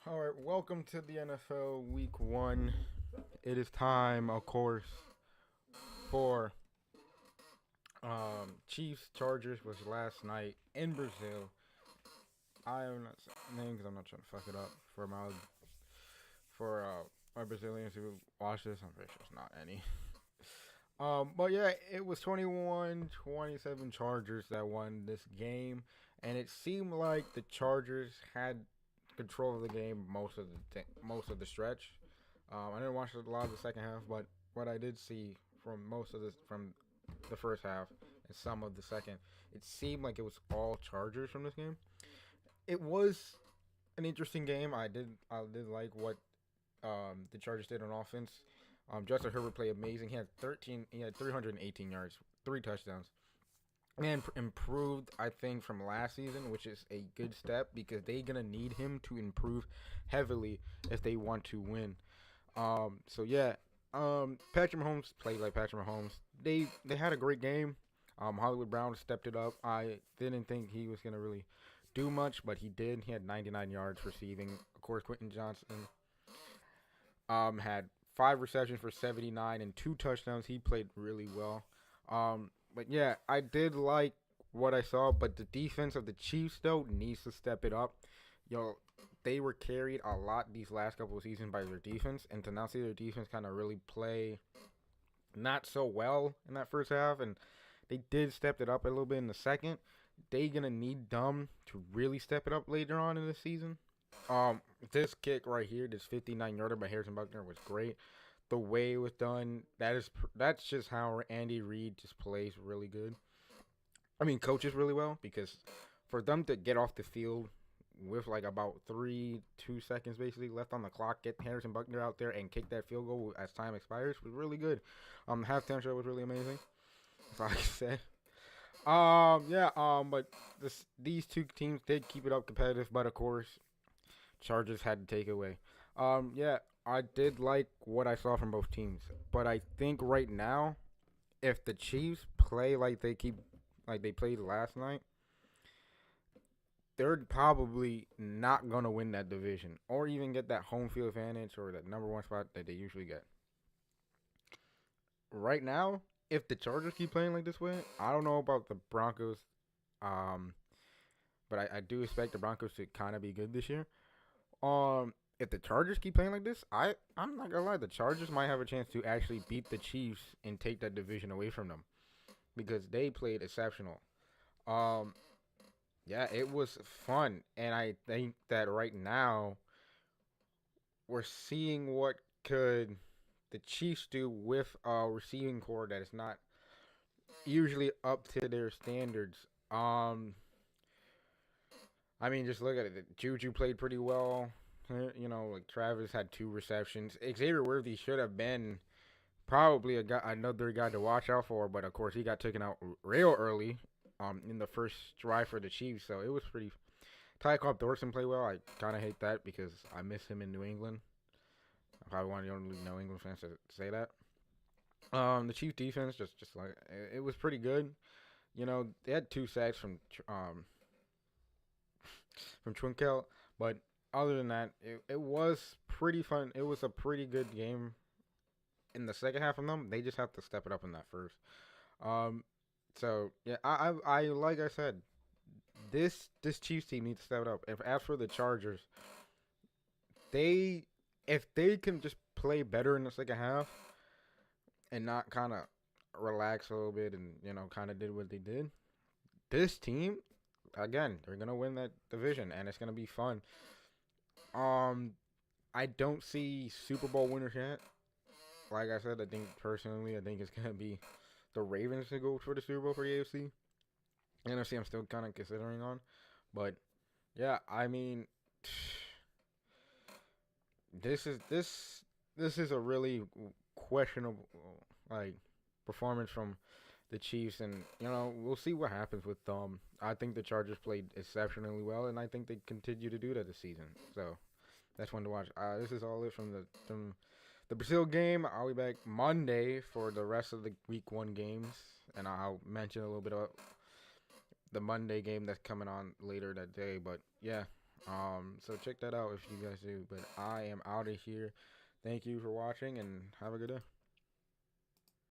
All right, welcome to the NFL Week 1. It is time, of course, for Chiefs Chargers was last night in Brazil. I am not saying names because I'm not trying to fuck it up for my Brazilians who watch this. I'm pretty sure it's not any. But yeah, it was 21-27 Chargers that won this game, and it seemed like the Chargers had control of the game most of the stretch. I didn't watch a lot of the second half, but what I did see from the first half and some of the second, it seemed like it was all Chargers from this game. It was an interesting game. I did like what the Chargers did on offense. Justin Herbert played amazing. He had 318 yards, three touchdowns, and improved, I think, from last season, which is a good step because they're gonna need him to improve heavily if they want to win. So yeah, Patrick Mahomes played like Patrick Mahomes. They had a great game. Hollywood Brown stepped it up. I didn't think he was gonna really do much, but he did. He had 99 yards receiving. Of course, Quentin Johnson had 5 receptions for 79 and 2 touchdowns. He played really well. But yeah, I did like what I saw, but the defense of the Chiefs though needs to step it up. Yo, they were carried a lot these last couple of seasons by their defense, and to now see their defense kind of really play not so well in that first half, and they did step it up a little bit in the second. They gonna need them to really step it up later on in the season. This kick right here, this 59 yarder by Harrison Buckner was great. The way it was done, that's just how Andy Reid just plays really good. I mean, coaches really well because for them to get off the field with like about 2 seconds basically left on the clock, get Harrison Buckner out there and kick that field goal as time expires was really good. Halftime show was really amazing. That's all I can say. Yeah. But these two teams did keep it up competitive, but of course, Chargers had to take it away. Yeah, I did like what I saw from both teams, but I think right now, if the Chiefs play like they played last night, they're probably not gonna win that division or even get that home field advantage or that number one spot that they usually get. Right now, if the Chargers keep playing like this way, I don't know about the Broncos, um, but I do expect the Broncos to kind of be good this year. If the Chargers keep playing like this, I'm not gonna lie, the Chargers might have a chance to actually beat the Chiefs and take that division away from them because they played exceptional. Um, yeah, it was fun, and I think that right now we're seeing what could the Chiefs do with a receiving core that is not usually up to their standards. I mean, just look at it. Juju played pretty well. You know, like Travis had 2 receptions. Xavier Worthy should have been probably another guy to watch out for, but of course he got taken out real early. In the first drive for the Chiefs, so it was pretty. Ty Cobb Thorson played well. I kind of hate that because I miss him in New England. I probably one of the only New England fans to say that. The Chiefs defense just like it was pretty good. You know, they had 2 sacks from Twinkle, but other than that, it was pretty fun. It was a pretty good game in the second half from them. They just have to step it up in that first. Um, so yeah, I like I said, this Chiefs team needs to step it up. If as for the Chargers, they if they can just play better in the second half and not kind of relax a little bit and kind of did what they did, this team again they're gonna win that division and it's gonna be fun. Um, I don't see Super Bowl winners yet. Like I said, I think it's gonna be the Ravens to go for the Super Bowl for the AFC. NFC, I'm still kind of considering on, but yeah, I mean, this is a really questionable like performance from the Chiefs, and we'll see what happens with them. I think the Chargers played exceptionally well, and I think they continue to do that this season. So that's one to watch. This is all it from the Brazil game. I'll be back Monday for the rest of the Week 1 games, and I'll mention a little bit about the Monday game that's coming on later that day. But yeah, So check that out if you guys do. But I am out of here. Thank you for watching and have a good day.